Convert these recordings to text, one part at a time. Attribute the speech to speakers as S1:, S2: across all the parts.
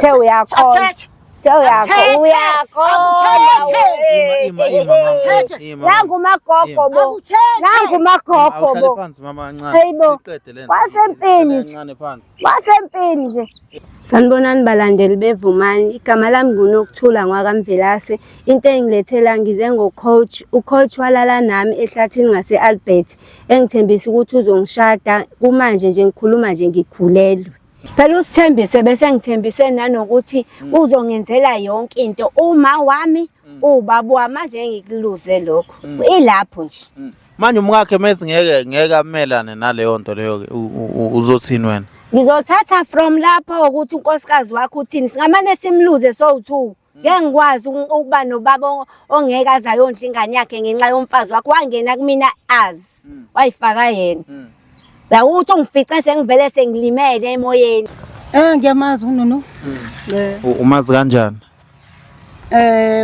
S1: Theo yakho. Theo yakho uyakho. Nangu magogo bo. Nangu magogo bo. Hayibo. Wasempini nje. Sanibonani balandeli bevumani. Igama lami nguNokuthula ngwakamvelase. Into engilethela ngize ngocoach. Ucoach walala nami ehlathini ngase-Albert. Engithembisa ukuthi uzongishada. Kumanje nje ngikhuluma nje ngikhulelwe. Phela uSithembise bese ngithembise nanokuthi uzongenzela yonke into. Uma wami ubaba wami manje ngikuluze lokho. Ilapho nje.
S2: Manje umkakhe mase ngeke amelane naleyo nto leyo uzothini wena?
S1: Ngizothatha from lapho ukuthi unkosikazi wakho uthini singamane simluze so2 ngeke ngikwazi ukuba nobaba ongeke azayondla ingane yakhe ngenxa yomfazi wakho wangena kumina azi wayifaka yena la uthi ungifice sengivele sengilimele emoyeni
S3: ngiyamazi uNunu
S2: umazi kanjani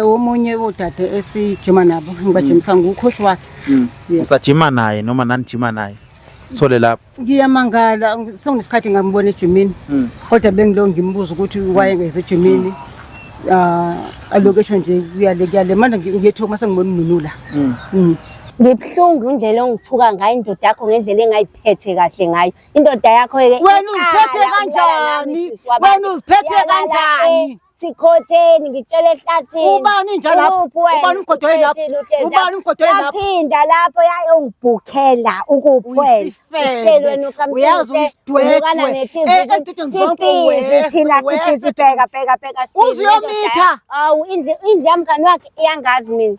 S3: omunye udade esijima nabo ngibajimisa ngukhoshi wakhe
S2: usajima naye noma nanijima naye sithole lapho
S3: ngiyamangala senginesikhathi ngambona ejimini kodwa bengilo ngimbuza ukuthi wayengeze ejimini allocation nje kuyale manje ngiyethoka mase ngibona uNunu la
S1: ngibhlungu indlela ongithuka ngayo indoda yakho ngendlela engayiphethe kahle ngayo indoda yakho
S3: wena uziphethe kanjani
S1: sikhotheni ngitshela ehlathini
S3: ubani njalo lapho ubani umgodoyi lapho
S1: yaphinda lapho yayongibhukhela ukuphwela ihlelweni
S3: uyazi usidwedwe
S1: thina sithi bheka
S3: uziyomitha
S1: awu indlu yamngani wakhe iyangazi mina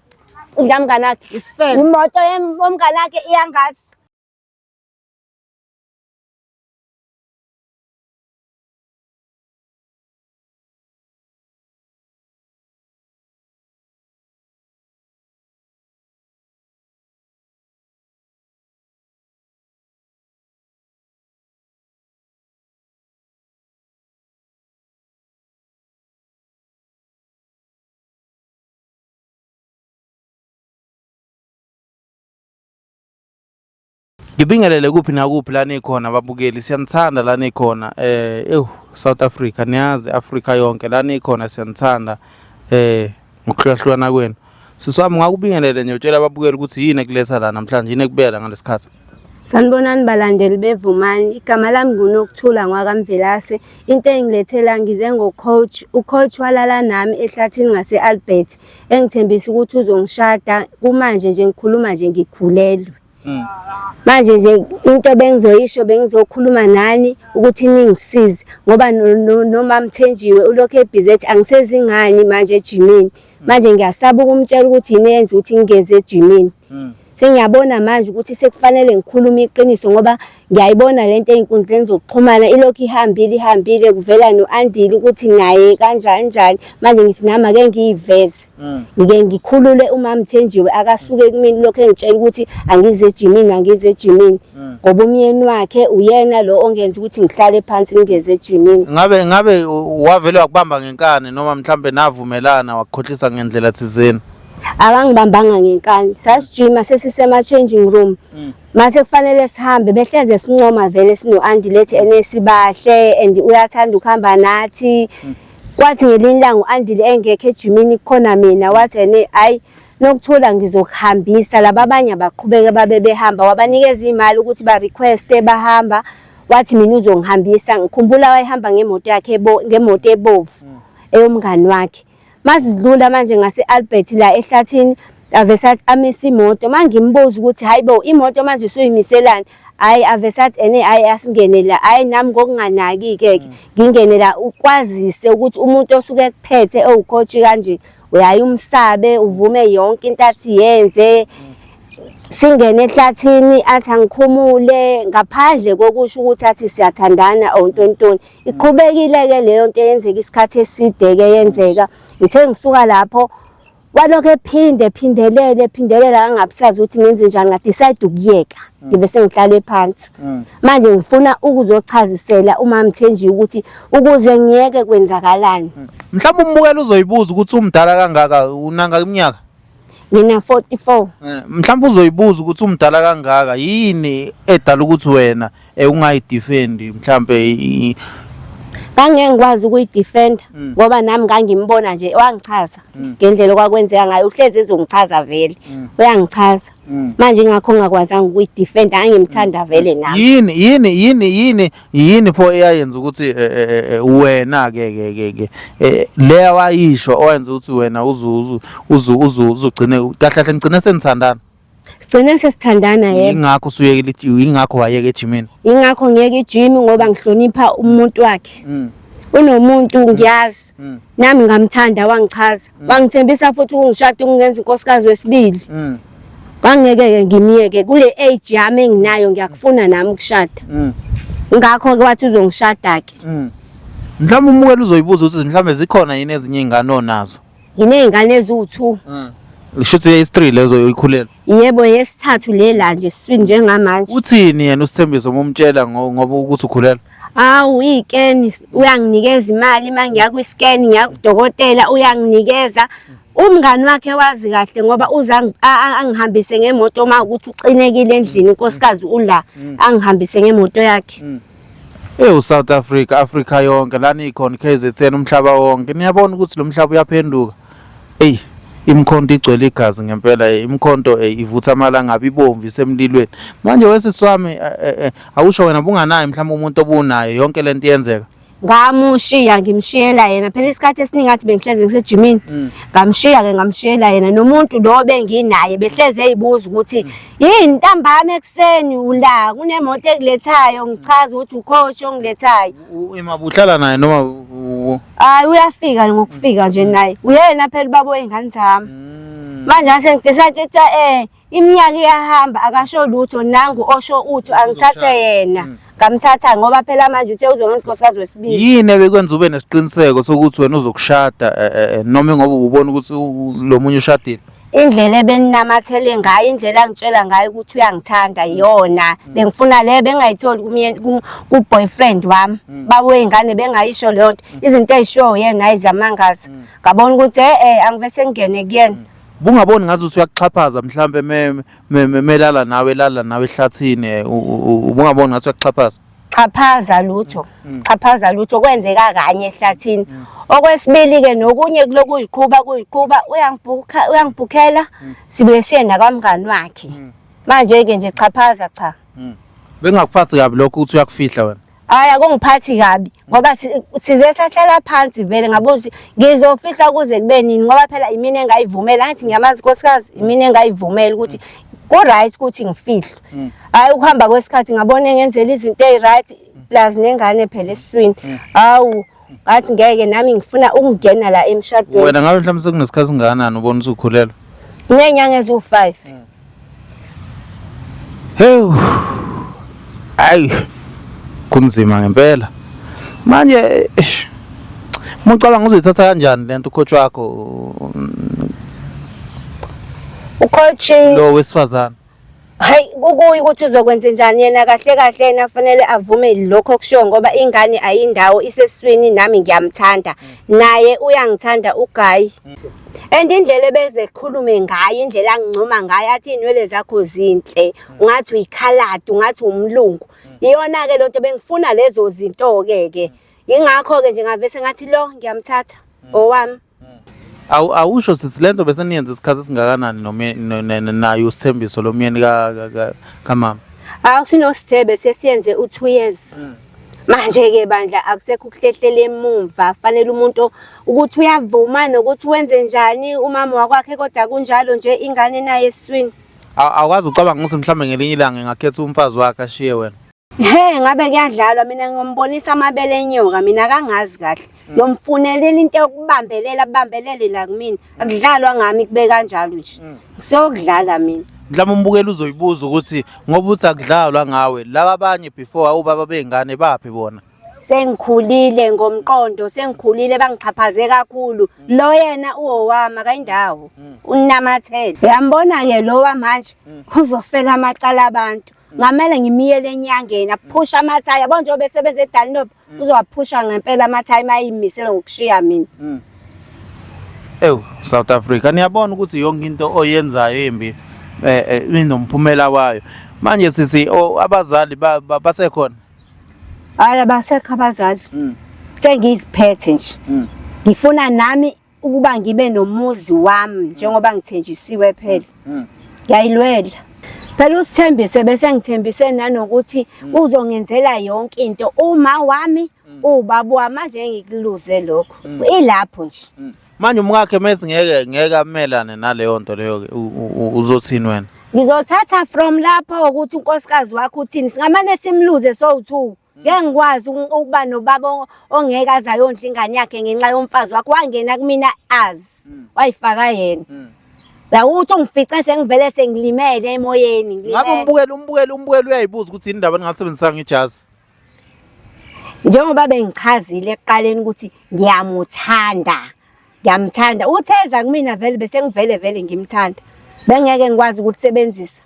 S1: indlu yamngani wakhe imoto yomngani wakhe iyangazi
S2: Ngibingelele kuphi nakuphi la nikhona babukeli siyanithanda la nikhona South Africa niyazi Africa yonke la nikhona siyanithanda ngokuhlukahlukana kwenu siswami ngakubingelele nje utshela ababukeli ukuthi yini ekuletha la namhlanje yini ekubela ngalesikhathi
S1: Sanibonani balandeli bevumani igama lami nguNokuthula ngwakamvelase into engilethela ngize ngocoach ucoach walala nami ehlathini ngase-Albert engithembisa ukuthi uzongishada kumanje nje ngikhuluma nje ngikhulelwe manje nje into bengizoyisho bengizokhuluma nani ukuthi ningisize ngoba noma Mthenjiwe ulokho ebhizethi angisezingani manje ejimini manje ngiyasaba ukumtshela ukuthi yini yenza ukuthi ngingeze ejimini sengiyabona manje ukuthi sekufanele ngikhuluma iqiniso ngoba ngiyayibona lento einkundleni zokuxhumana ilokho ihambile kuvela noAndile ukuthi naye kanjani manje ngithi nami ake ngiyiveze ngike ngikhulule uma Mthenjiwe akasuke kumini lokho engitshela ukuthi angize ejimini ngoba umyeni wakhe uyena lo ongenza ukuthi ngihlale phansi ngingeze ejimini
S2: ngabe wavele wakubamba ngenkani noma mhlambe navumelana wakukhohlisa ngendlela thizeni
S1: abangibambanga ngenkani sasijima sesisema changing room mase kufanele sihambe behleze sincoma vele sinoAndile ethi enesibahle and uyathanda ukuhamba nathi kwathi ngelinye ilanga uAndile engekho ejimini khona mina wathi hayi Nokuthula ngizokuhambisa laba abanye abaqhubeke babe behamba wabanikeza imali ukuthi ba request bahamba wathi mina uzongihambisa ngikhumbula wayehamba ngemoto yakhe ngemoto ebovu eyomngani wakhe mazidlula manje ngase-Albert la ehlathini avesathi amisa imoto mangimbuza ukuthi hayibo imoto manje usuyimiselani hayi avesathi hayi asingene la hayi nami ngokunganaki-ke ngingene la ukwazise ukuthi umuntu osuke kuphethe owucoach kanje uyayumsabe uvume yonke into athi yenze singene ehlathini athi angikhumule ngaphandle kokusho ukuthi athi siyathandana ontontoni iqhubekile-ke leyo nto yenzeka isikhathi eside-ke yenzeka ngithe ngisuka lapho walokho ephindelela angabisazi ukuthi ngenze njani ngadecide ukuyeka ngibe sengihlale phansi manje ngifuna ukuzochazisela uma Mthenjiwe ukuthi ukuze ngiyeke kwenzakalani
S2: mhlawumbe umbukela uzoyibuza ukuthi umdala kangaka unanga iminyaka
S1: mina 44
S2: mhlawumbe uzoyibuza ukuthi umdala kangaka yini edala ukuthi wena ungayidefend mhlawumbe
S1: ngangeke ngikwazi ukuyidefenda ngoba nami ngangimbona nje wangichaza ngendlela okwakwenzeka ngayo uhlezi ezongichaza vele uyangichaza manje ingakho ngakwazanga ukuyidefenda angimthanda vele nami
S2: yini pho eyayenza ukuthi wena ke leya wayisho owenza ukuthi wena uzugcine kahle ngicine senithandana
S1: sigcine sesithandana yebo
S2: ingakho ingakho wayeke ejimini
S1: ingakho ngiyeke ijim ngoba ngihlonipha umuntu wakhe unomuntu ngiyazi nami ngamthanda wangichaza wangithembisa futhi ukungishada ukungenza inkosikazi wesibili bangeke ngimiyeke kule age yami enginayo ngiyakufuna nami ukushada ngakho ke wathi uzongishada ke
S2: mhlawumbe umukela uzoyibuza ukuthi mhlawumbe zikhona yini ezinye izingane onazo
S1: inezingane eziwu2
S2: lishuthi ye3 lezo uyikhulela
S1: yebo yesithathu lela nje siswini njengamanje
S2: uthini yena uSithembiso umtshela ngoba ukuthi ukhulela
S1: awu ikeni uyanginikeza imali mangiya kwi-scan ngiya kudokotela uyanginikeza umngani wakhe wazi kahle ngoba uza angihambise ngemoto makuthi uqinekile endlini inkosikazi ula angihambise ngemoto yakhe
S2: South Africa yonke lana ikhona KZN umhlaba wonke niyabona ukuthi lo mhlaba uyaphenduka imkhonto igcwele igazi ngempela imkhonto ivutha amalanga abibomvu isemlilweni manje wesiswami awusho wena bunganayo mhlawumbe umuntu obunayo yonke lento iyenzeka
S1: ngamushiya ngimshiyela yena phela isikhathi esiningi athi bengihleze ngisejimini ngamshiyela yena nomuntu lo benginaye behleze ezibuza ukuthi yini ntambama ekseni ula kunemoto ekulethayo ngichaza ukuthi ucoach ongilethayo
S2: imabuhlala naye noma
S1: hayi uyafika ngokufika nje naye uyena phela babo ingane zami manje asengidecide iminyaka iyahamba akasho lutho nangu osho utho angithathe yena ngamthatha ngoba phela manje uthe uzongenza inkosikazi wesibili
S2: yini ebekwenza ube nesiqiniseko sokuthi wena uzokushada noma ngoba ubona ukuthi lo munye ushadile
S1: indlela ebeninamathele ngayo indlela angitshela ngayo ukuthi uyangithanda yona bengifuna le bengayitholi ku-boyfriend wami babuye ingane bengayisho leyo nto izinto ezishiwo yena ayizamangaza ngabona ukuthi angivese ngene kuyena
S2: bungaboni ngathi uthi uyakuxhaphaza mhlambe melala nawe ehlathini ubungaboni ngathi uyakuxhaphaza
S1: xhaphaza lutho kwenzeka kanye ehlathini okwesibili ke nokunye kulokuyiqhuba uyangibhukhela sibuye siye nakamngani wakhe manje ke nje xhaphaza cha
S2: bengakuphathi kabi lokho ukuthi uyakufihla wena
S1: hayi akungiphathi kabi ngoba size sahlala phansi vele ngabuzi ngizofihla kuze kube nini ngoba phela imini engayivumela ngathi ngiyamazi inkosikazi imini engayivumela ukuthi ku-right ukuthi ngifihle hayi ukuhamba kwesikhathi ngabona ngenzela izinto ezi-right plus nengane phela esiswini hawu ngathi ngeke nami ngifuna ukungena la emshadweni
S2: wena ngabe mhlawumbe sekunesikhathi singakanani ubona ukuthi ukhulelwa
S1: ngenyanga eziwu5
S2: hayi kunzima ngempela manje mucabanga uzoyithatha kanjani lento ucoach wakho
S1: ucoach
S2: lo wesifazana
S1: hayi kukuyi ukuthi uzokwenza njani yena kahle yena fanele avume lokho okushiwo ngoba ingane ayindawo isesiswini nami ngiyamthanda naye uyangithanda uGayi and indlela ebeze khulume ngayo indlela angincoma ngayo athi inwele zakho zinhle ungathi uyikhaladi ungathi umlungu iyona ke lonto bengifuna lezo zinto ke ingakho ke nje ngavese ngathi lo ngiyamthatha owami
S2: awusho sithi lento bese niyenza isikhathi esingakanani nayo uSithembiso lo myeni kamama
S1: akusinosithebe sesiyenze u2 years manje ke bandla akusekho ukuhlehlela emumva fanele umuntu ukuthi uyavuma nokuthi wenze njani umama wakwakhe kodwa kunjalo nje ingane naye esiswini
S2: awukwazi ucabanga ukuthi mhlambe ngelinye ilanga ngakhetha umfazi wakhe ashiye wena
S1: ngabe kuyadlalwa mina ngiyombonisa amabele enyoka mina kangazi kahle yomfunelela into yokubambelele la kumina akudlalwa ngami kube kanjalo nje ngisokudlala mina
S2: mhlawumbe umbukeli uzoyibuza ukuthi ngoba uthi akudlalwa ngawe laba abanye before awubaba bengane baphi bona
S1: sengikhulile ngomqondo sengikhulile bangichaphaze kakhulu lo yena uwowami kayindawo unamathele uyambona ke lo wamanje uzofela amacala abantu ngamele ngimiyele enyangeni aphusha amathaya yabo nje obesebenza eDanlop uzowaphusha ngempela amathaya mayimisele ngokushiya mina
S2: South Africa niyabona ukuthi yonke into oyenzayo embi inomphumela wayo manje sithi abazali basekhona
S1: hayi abasekho abazali sengiziphethe nje. Ngifuna nami ukuba ngibe nomuzi wami njengoba ngithenjisiwe phela. Ngiyayilwela. Phela uSithembise bese ngithembise nanokuthi uzongenzela yonke into uma wami ubaba wami manje ngikuluze lokho. Ilapho nje.
S2: Manje umkakhe mase ngeke amelane naleyo nto leyo uzothini wena?
S1: Ngizothatha from lapho ukuthi unkosikazi wakho uthini singamane simluze so2. Ngeke ngikwazi ukuba nobaba ongeke azayondla ingane yakhe ngenxa yomfazi wakho wangena kumina azi wayifaka yena. La uthi ungifice sengivele sengilimele emoyeni
S2: ngabe umbukeli uyayibuza ukuthi yini indaba ngingasebenzisa ngijazi
S1: njengoba bengichazile ekuqaleni ukuthi ngiyamthanda utheza kumina vele bese ngivele ngimthanda bengeke ngikwazi ukusebenzisa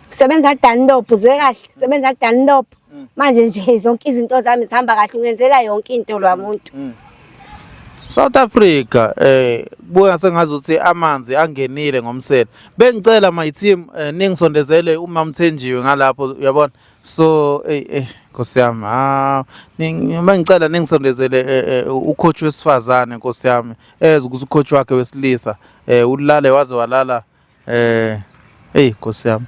S1: sebenza Dunlop uzwe kahle sebenza Dunlop manje nje zonke izinto zami zihamba kahle ngenzela yonke into lwamuntu.
S2: South Africa kubuya sengazi ukuthi amanzi angenile ngomsele bengicela my team ningisondezele uma Mthenjiwe ngalapho uyabona so Nkosi yami ngicela ningisondezele ucoach wesifazane Nkosi yami ukuthi ucoach wakhe wesilisa ulale waze walala Nkosi yami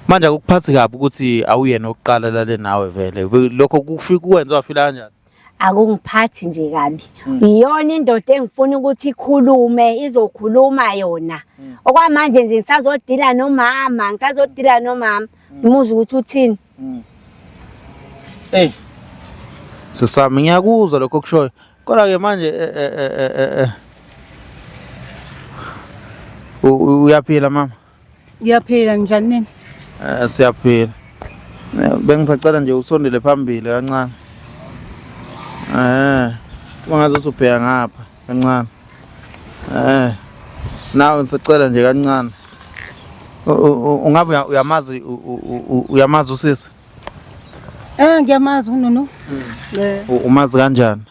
S2: manje akuphathi kabi ukuthi awuyena oqala lale nawe vele lokho kufika ukwenza wafila kanjani?
S1: Akungiphathi nje kabi iyona indoda engifuna ukuthi ikhulume izokhuluma yona okwamanje nje ngisazodila nomama ngimuza ukuthi uthini
S2: siswami ngiyakuzwa lokho kushoyo kodwa ke manje uyaphila mama?
S3: Ngiyaphila njani nini?
S2: Siyaphila bengisacela nje usondele phambili kancane ungazothi ubheka ngapha kancane nawe ngisacela nje kancane ungabe uyamazi usisi?
S3: Ngiyamazi uNunu.
S2: Umazi kanjani?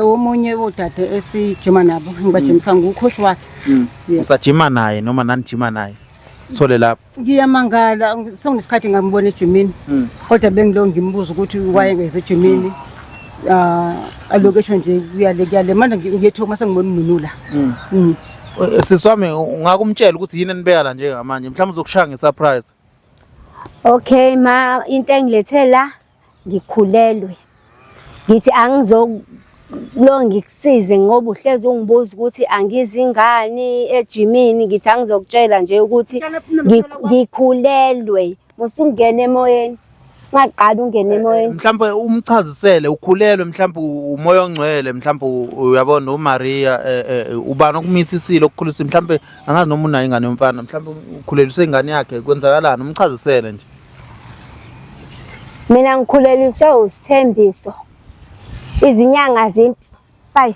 S3: Omunye wodade esijima nabo ngibajimisa ngukhoshi wakhe.
S2: Usajima naye noma nanijima naye? Sithole lapho.
S3: Ngiyamangala senginesikhathi ngambona ejimini. Kodwa bengilo ngimbuza ukuthi wayengeze ejimini. Allocation nje kuyale manje ngiyethoma sengibona uNunu la.
S2: Siswami ungakumtshela ukuthi yini enibeka la njengamanje mhlawumbe uzokushaya ngesurprise.
S1: Okay ma into engilethela ngikhulelwe. Ngithi lo ngikusize ngoba uhlezi ungibuza ukuthi angizingani ejimini ngithi angizokutshela nje ukuthi ngikhulelwe musungena emoyeni ngaqala ungena emoyeni
S2: mhlawumbe umchazisele ukhulelwe mhlawumbe umoya ongcwele mhlawumbe uyabona uMaria ubani okumithisile okukhulisa mhlawumbe angazi noma unayo ingane yomfana mhlawumbe ukhuleliswe ingane yakhe kwenzakalani umchazisele nje.
S1: Mina ngikhuleliswe uSithembiso izinyanga zinti 5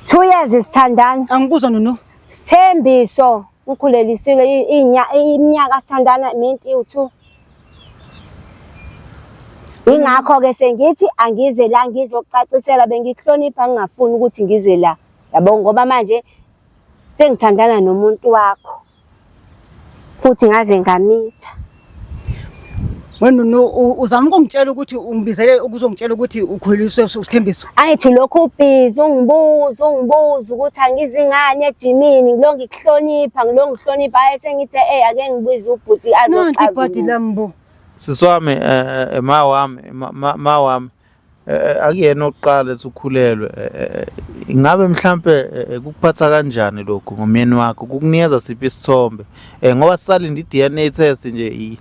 S1: 2 years sithandana
S3: angikuzwa Nunu.
S1: Sithembiso ngikhulelisile iminyaka sithandana minti u2 ingakho ke sengithi angize la ngizokucacisela bengikuhlonipha ngingafuni ukuthi ngize la yabo ngoba manje sengithandana nomuntu wakho futhi ngaze ngamitha.
S3: Wena uzama ukungitshela ukuthi ungibizele ukuzongitshela ukuthi ukhuliswe uSithembiso.
S1: Ayithi lokho ubhizi ungibuza ukuthi angizingane ejimini ngilo ngikuhlonipha sengithi ake ngibuze ubhuti
S3: azochaza.
S2: Siswami ma wami akuyena oqala esikhulelwe ingabe mhlambe kukuphatha kanjani lokho ngomyeni wakho kukunikeza siphi isithombe ngoba sisalinde iDNA test nje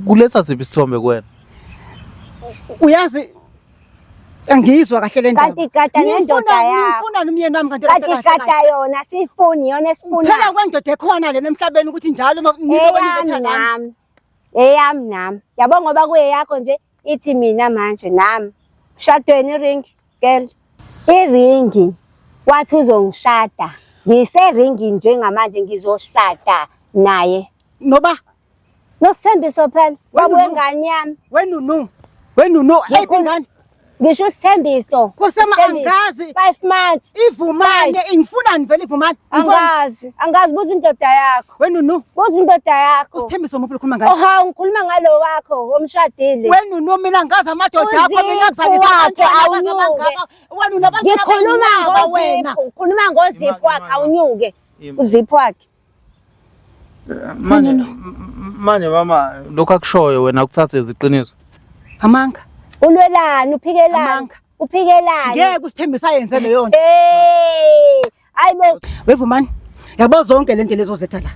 S2: kuletha siphi isithombe kuwena
S3: uyazi angizwa kahle le ndaba
S1: kanti gada nendoda yakho
S3: ngifuna nomyeni wami kanti
S1: gada yona sifuni yona esifuna
S3: phela kwendoda ekhona le emhlabeni ukuthi njalo
S1: nami eyami nami yabo ngoba kuyeyakho nje ithi mina manje nami shadweni ring girl iringi wathi uzongishada ngiseringi njengamanje ngizoshada naye
S3: noba
S1: noSithembiso phela wabengane yami
S3: wenunu ayibingane
S1: Ngisho Sithembiso.
S3: Kusema
S1: Sithembiso.
S3: angazi.
S1: 5 months.
S3: Ivumane ingifunani vele ivumane.
S1: Angazi buza indoda yakho.
S3: Wenunu.
S1: Buza indoda yakho.
S3: Usithembiso umuntu ukhuluma ngaye.
S1: Oha ngikhuluma ngalo wakho omshadile.
S3: Wenunu mina ngazi amadoda akho mina kuzalisa
S1: awunyuke.
S3: Wenunu abantu
S1: Ngikhuluma ngozipho, ngikhuluma ngozipho wakhe awunyuke. Uzipho wakhe.
S2: Manje mama lokho akushoyo wena ukuthathe iziqiniso.
S3: Amanga.
S1: Ulwelani uphikelani?
S3: Amanga.
S1: Uphikelani?
S3: Ngeke usithembisa ayenze leyo nto.
S1: Hayibo.
S3: Wevumani. Yabo zonke lento lezo ziletha la.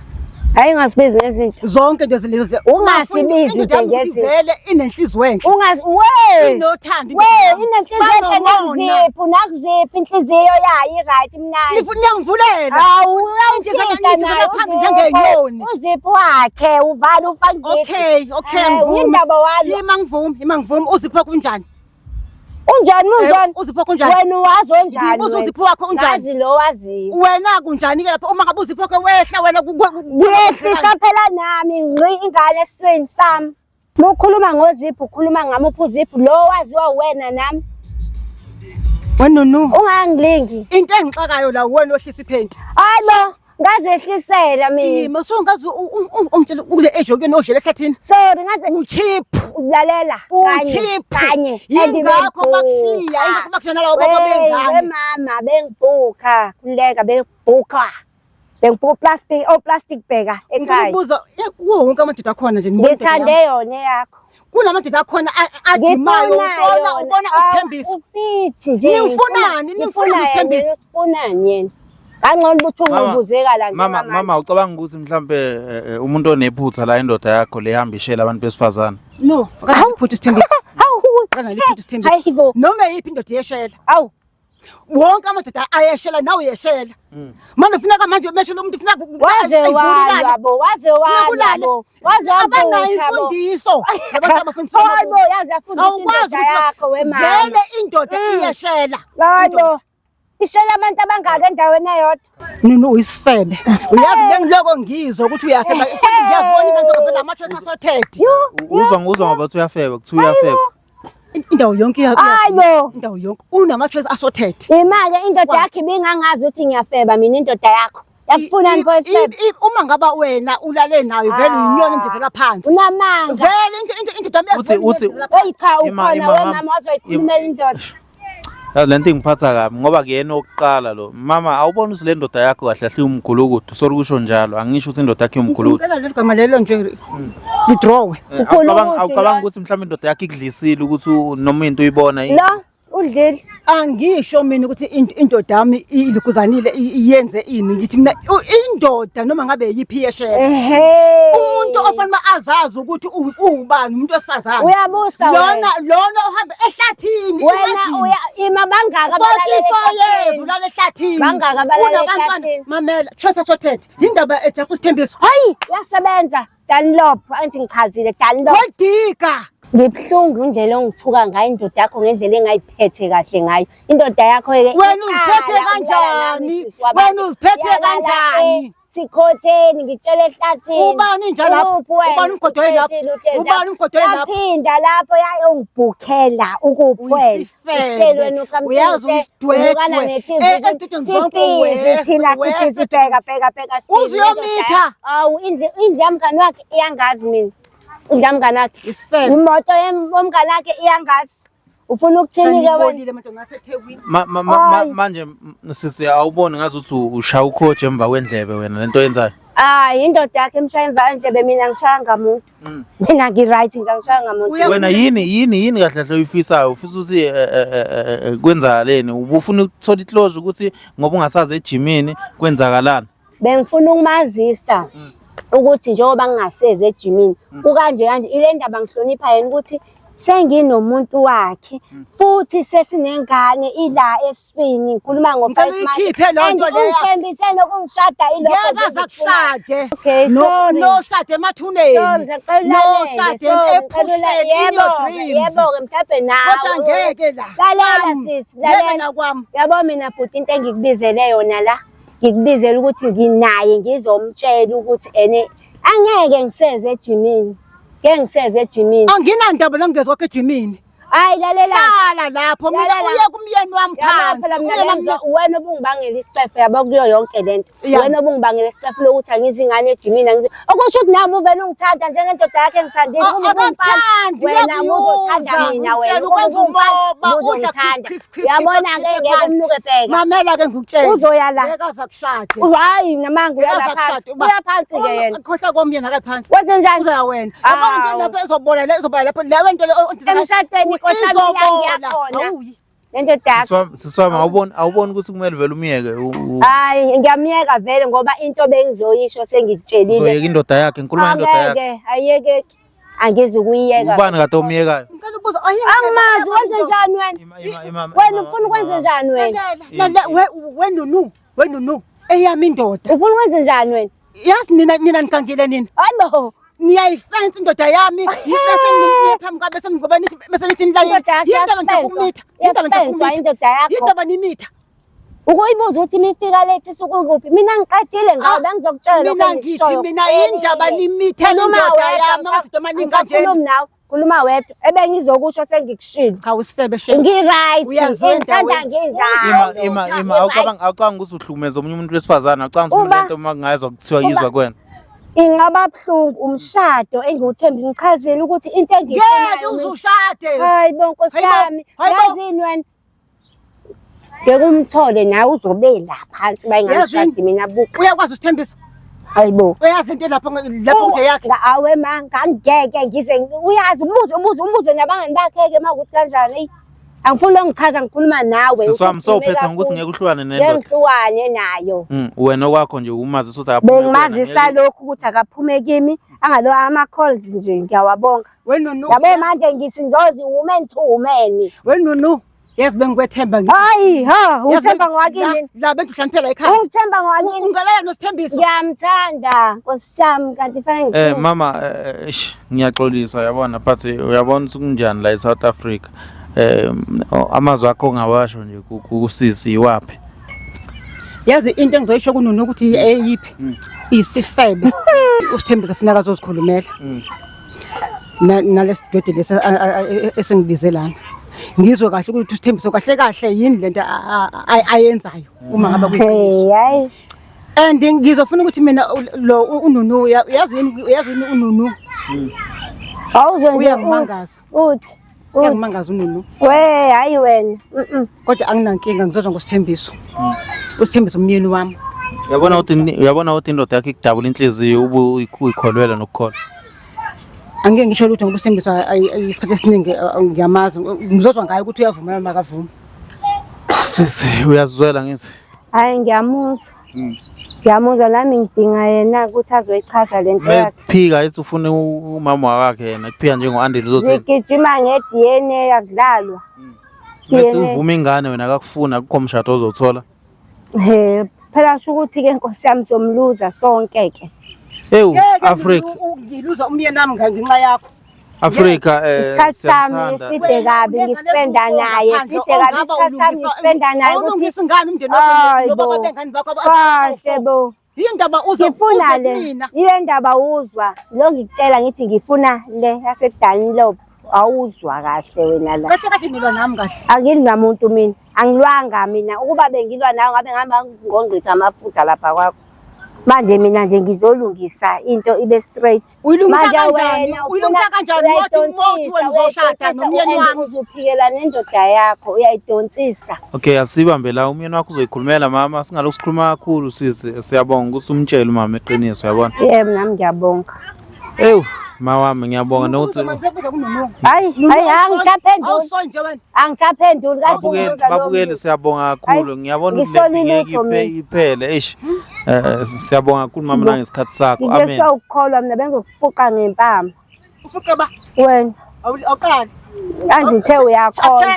S1: Hayi ngasibizi ngezinto.
S3: Zonke into lezo.
S1: Ungasibizi nje ngezinto.
S3: Vele inenhliziyo enhle. Inothando.
S1: Inenhliziyo nakuziphi nakuziphi inhliziyo yayo right mnandi.
S3: Nifuna ngivulela.
S1: Hawu uyangithisa
S3: phansi njengenyoni.
S1: Uzipho wakhe uvala ufangile.
S3: Okay ngivuma.
S1: Indaba walo.
S3: Ima ngivuma uzipho kunjani?
S1: Unjani unjani?
S3: Uzipho kunjani?
S1: Wena wazi onjani?
S3: Ngibuza uzipho wakho unjani?
S1: Wazi lo wazi.
S3: Wena kunjani ke lapha uma ngabe uzipho ke wehla wena
S1: Ngiyehlisa phela nami ngqi ingane esweni sami. Mukhuluma ngozipho ukhuluma ngami uphuzipho lo waziwa wena nami.
S3: Wenunu.
S1: Ungangilingi.
S3: Into engixakayo la wena ohlisa iphenti.
S1: Hayibo ngazehlisela mina.
S3: Masongazi ungitshela kule age yokuyena odlela ehlathini.
S1: Sorry ngaze
S3: Uchip.
S1: Ulalela
S3: kanye. Yingakho bakushiya ingakho bakushona lawo baba bengane.
S1: Mama bengibhuka kuleka bengibhuka. Bengibhuka plastic bheka ekhaya.
S3: Ngibuza kuwo wonke amadoda akhona nje
S1: ngithande yona yakho.
S3: Kulamadoda akhona adimayo ubona usithembisa.
S1: Ufithi nje.
S3: Nifuna usithembisa.
S1: Sifunani yena. Kangcono ukuthi ungubuzeka la nje
S2: mama ucabanga ukuthi mhlambe umuntu onephutha la indoda yakho lehamba ishela abantu besifazana.
S3: No, akaphuthi isithembiso. Kangaliphuthi isithembiso.
S1: Hayibo.
S3: Noma yiphi indoda yeshela.
S1: Awu.
S3: Wonke amadoda ayeshela nawe uyeshela. Manje ufuneka manje umeshela umuntu ufuneka
S1: waze
S3: abanayo imfundiso. Abantu abafundiswa.
S1: Hayibo yazi afundisa indoda yakho wemama.
S3: Vele indoda iyeshela.
S1: Hayibo. Ishela abantu abangaka endaweni eyodwa.
S3: Nini uyisifebe. Uyazi bengiloko ngizwe ukuthi uyafeba. Futhi ngiyazibona into ngempela amathwesa asothethe.
S2: Uzwa ngoba uyafeba kuthi uyafeba.
S3: Indawo yonke
S1: hayibo
S3: indawo yonke unamathwesa asothethe.
S1: Imake indoda yakhe ibingangazi ukuthi ngiyafeba mina indoda yakho. Yasifuna ngosifebe.
S3: Uma ngaba wena ulale nayo vele uyinyoni ngizela phansi.
S1: Unamanga.
S3: Vele indoda
S2: uthi
S1: hey cha ukhona wemama wazoyikhulumela indoda.
S2: Lento ingiphatha kabi ngoba kuyena oqala lo. Mama awubona ukuthi le ndoda yakho kahle hle umgulukudu. Sorry kusho njalo. Angisho ukuthi indoda yakhe umgulukudu.
S3: Ngicela leli gama lelo nje lidrowe.
S2: Awucabanga ukuthi mhlawumbe indoda yakhe ikudlisile ukuthi noma into uyibona yini?
S1: La udlile.
S3: Angisho mina ukuthi indoda yami ilikuzanile iyenze ini ngithi mina indoda noma ngabe yipi yeshela. Umuntu ofanele azazi ukuthi ubani umuntu wesifazana.
S1: Uyabusa
S3: lona ohamba ehlathini
S1: wena ima bangaka abalala
S3: ehlathini. Ulala ehlathini.
S1: Bangaka abalala ehlathini.
S3: Mamela chosa sothethe indaba ejakho sithembiso.
S1: Hayi yasebenza Dunlop angithi ngichazile Dunlop.
S3: Kodika.
S1: Ngibhlungu indlela ongithuka ngayo indoda yakho ngendlela engayiphethe kahle ngayo. Indoda yakho ke
S3: wena uziphethe kanjani? Wena uziphethe kanjani?
S1: Sikhotheni ngitshela ehlathini.
S3: Ubani njalo lapho? Ubani umgodoyi lapho? Ubani umgodoyi lapho?
S1: Yaphinda lapho yayongibhukhela ukuphwela. Ihlelweni ukamthini.
S3: Uyazi usidwedwe. Ezithuthini zonke
S1: bheka.
S3: Uziyomitha.
S1: Awu indle yamngani wakhe iyangazi mina. Indle yamngani wakhe.
S3: Isifebe.
S1: Imoto yomngani wakhe iyangazi. Ufuna ukuthini ke
S2: wena? Manje sisi awuboni ngazuthi ushaya ukhoje emva kwendlebe wena lento yenzayo.
S1: Hayi indoda yakhe emshaya emva kwendlebe mina ngishaya ngamuntu. Mina ngi-right nje ngishaya ngamuntu.
S2: Wena yini kahle kahle uyifisayo ufisa ukuthi kwenzakaleni ubufuna ukuthola iclosure ukuthi ngoba ungasazi ejimini kwenzakalani.
S1: Bengifuna ukumazisa ukuthi njengoba ngingasezi ejimini kukanje ile ndaba ngihlonipha yena ukuthi senginomuntu wakhe futhi sesinengane ila eswini ngikhuluma
S3: ngokufayisikhiphe lonto leyo
S1: ngithembise nokungishada ilokho
S3: ngeke akushade
S1: okay sorry
S3: no shade emathuneni no shade ephuseni
S1: yebo ke mhlawumbe nawe
S3: kodwa ngeke la
S1: lalela sisi lalela yabo mina bhuti into engikubizele yona la ngikubizela ukuthi nginaye ngizomtshela ukuthi ene angeke ngiseze ejimini. Ngiseze ejimini.
S3: Anginandaba la ngezwakho ejimini.
S1: Hayi lalela.
S3: Hlala lapho mina
S1: Lalela.
S3: uye kumyeni wami
S1: Yabo phela mina
S3: phansi.
S1: benzo wena obungibangela isicefe yabo kuyo yonke lento.
S3: Ya.
S1: Wena obungibangela isicefe lokuthi angizi ingane ejimini angizi. Okusho ukuthi nami uvela ungithanda njengendoda yakhe ngithandile uma
S3: Akakuthandi,
S1: wena uzothanda
S3: uyakubuza,
S1: mina wena
S3: ngikutshela ukwenza umoba, udla
S1: uzongithanda.
S3: khif, khif, khif,
S1: Yabona
S3: khif,
S1: ke
S3: khif,
S1: ngeke
S3: khif.
S1: umnuke bheka.
S3: Mamela ke ngikutshela.
S1: Uzoya la.
S3: Ngeke aze akushade.
S1: Hayi namanga uyala phansi. Uya phansi ke yena.
S3: Khohla komyeni ake phansi.
S1: Wenze njani?
S3: Uzoya wena. Yabona into lapho ezobola le ezobola lapho leyo nto
S1: Emshadweni inkosana ngiyakhona. Lento dakho.
S2: Siswami awuboni ukuthi kumele vele umiyeke
S1: Hayi ngiyamiyeka vele ngoba into bengizoyisho sengikutshelile.
S2: uzoyeka indoda yakhe ngikhuluma indoda yakhe
S1: Angeke ayeke angizi ukuyiyeka.
S2: ubani kade omiyekayo
S3: Ngicela ubuza
S1: Angimazi wenze njani wena? Wena ufuna ukwenza njani wena?
S3: Wenunu eyami indoda.
S1: Ufuna ukwenza njani wena?
S3: Yazi nina nikangile nina.
S1: Hayibo.
S3: Niyayifensa indoda yami yibese phambi kwabe sengigoba nithi bese nithi nilalele yindaba nje ukumitha
S1: indoda yakho.
S3: yindaba nimitha
S1: Ukuyibuza ukuthi imifika lethi sukuphi? Mina ngiqedile ngawo bengizokutshela lokho
S3: mina ngithi mina yindaba nimitha indoda yami ukuthi maninga nje
S1: Khuluma nawe, khuluma wedwa. Ebengizokusho sengikushilo.
S3: cha usifebe she
S1: Ngi-right,
S3: Uyazwenda
S1: ngithanda nginjalo.
S2: ima awucanga ukuthi uhlukumeza omunye umuntu wesifazane awucanga ukuthi
S1: Uba-
S2: lento uma kungayezwa kuthiwa yizwa kwena
S1: Ingaba buhlungu umshado engiwuthembile ngichazile ukuthi into
S3: ngeke
S1: engiyifunayo.
S3: uzushade
S1: Hayi bonkosi
S3: Hayibo,
S1: yami,
S3: hayibo.
S1: yazini wena. Ngeke umthole nawe uzobe la phansi bayingashadi mina buku.
S3: uyakwazi usithembisa
S1: Hayibo.
S3: uyazi into lapho nje yakhe
S1: Awe ma ngangeke ngize uyazi umbuzo nabangani bakhe-ke makuthi kanjani. Angifuni ungichaza ngikhuluma nawe.
S2: siswami sowuphetha ngokuthi ngeke uhlukane nendoda
S1: Ngengihluwane nayo.
S2: wena okwakho nje umazisa ukuthi akaphume
S1: Bengimazisa lokhu ukuthi akaphume kimi angalo ama-calls nje ngiyawabonga.
S3: wenunu
S1: Yabo manje ngisinzozi woman to woman.
S3: wenunu yazi bengikwethemba
S1: Hayi ha uthemba ngwakini.
S3: la bengihlani phela ekhaya
S1: Ungithemba ngwakini.
S3: ungalala nosithembiso
S1: Ngiyamthanda Nkosi yami kanti fanele
S2: mama ngiyaxolisa yabona but uyabona ukuthi kunjani la eSouth Africa amazwi akho ongawasho nje kusisi iwaphi
S3: yazi into engizoyisho kununu ukuthi eyiphi isifebe usithembiso funeka azozikhulumela nalesidode lesi esingibize lana ngizwe kahle ukuthi usithembiso kahle kahle yini lento ayenzayo uma ngaba kuyiqiniso
S1: hayi
S3: and ngizofuna ukuthi mina lo ununu yazi ununu
S1: awuzonje
S3: Uyakumangaza.
S1: uthi
S3: uyangimangaza ununu
S1: we hayi wena
S3: kodwa anginankinga ngizozwa ngosithembiso usithembiso umyeni wami
S2: uyabona ukuthi indoda yakhe ikudabula inhliziyo uyikholwela nokukholwa
S3: angeke ngisho lutho ngoba usithembiso isikhathi esiningi ngiyamazi ngizozwa ngayo ukuthi uyavuma noma akavumi
S2: sisi uyazizwela ngithi
S1: hayi ngiyamuzwa nami ngidinga yena ukuthi azoyichaza lento yakhe.
S2: Mephika ethi ufune umama wakhe yena kuphika njengo-Andile uzothini
S1: Ngigijima nge-DNA akudlalwa.
S2: methi uvume ingane wena akakufuna akukho mshado ozothola
S1: Phela sho ukuthi-ke Nkosi yami somluza sonke-ke.
S2: ewu Afrika
S3: ngiluza umyeni wami ngenxa yakho
S2: Afrika
S1: Isikhathi sami eside kabi ngispenda naye, eside kabi isikhathi sami ngispenda naye
S3: awulungisa ingane umndeni wakho ngoba babengani bakho
S1: kahle bo.
S3: yindaba
S1: Ngifuna le, ile ndaba uzwa. Lo ngikutshela ngithi ngifuna le yaseDanilop. Awuzwa kahle wena la.
S3: kahle nilwa nami kahle
S1: Angilwi namuntu mina, angilwanga mina. Ukuba bengilwa nawe ngabe ngihamba ngongqitha amafutha lapha kwakho. Manje mina nje ngizolungisa into ibe straight.
S3: uyilungisa kanjani wathi wena uzoshada nomyeni wami
S1: uzophikela nendoda yakho uyayidonsisa.
S2: okay asibambe la umyeni wakho uzoyikhulumela mama singalokhu sikhuluma kakhulu sisi siyabonga ukuthi umtshele umama eqiniso yabona
S1: Yebo nami ngiyabonga.
S2: ewu mawami ngiyabonga nokuthi
S1: Hayi angisaphenduli.
S3: awusonje wena
S1: Angisaphenduli kanti
S2: babukeli siyabonga kakhulu ngiyabona ukuthi
S1: ngisolile
S2: ngeke
S1: utho mina.
S2: iphele eish siyabonga kakhulu mama nangesikhathi sakho amen
S1: Ngeke ukukholwa mina bengizokufuqa ngempama.
S3: ufuke ba
S1: Wena
S3: awuqala
S1: angithe uyakholwa.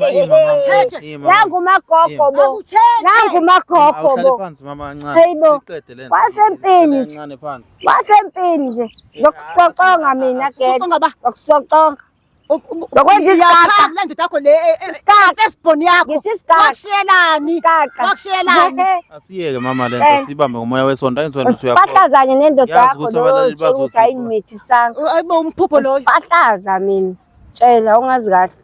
S3: athethe
S1: Nangu magogo bo. Nangu magogo bo.
S2: phansi mama kancane
S1: Hayibo.
S2: siqede lento
S1: Wasempini nje.
S2: kancane phansi
S1: Wasempini nje. Ngokusoconga mina gede.
S3: Usoconga ba?
S1: Ngokusoconga. Lokwenza isigaqa.
S3: Le ndoda yakho le
S1: Isigaqa.
S3: firstborn yakho.
S1: Ngisho isigaqa.
S3: Wakushiyelani?
S1: Isigaqa.
S3: Wakushiyelani?
S2: Asiyeke mama lento sibambe ngomoya wesonto ayenzweni
S1: Ufahlazanye nendoda
S2: Yazi
S1: yakho
S2: ukuthi abalaleli
S1: lo ukuthi
S2: bazothi-
S1: ayingimithisa.
S3: Ayibo umphupho loyo.
S1: Ufahlaza mina. Tshela ungazi kahle.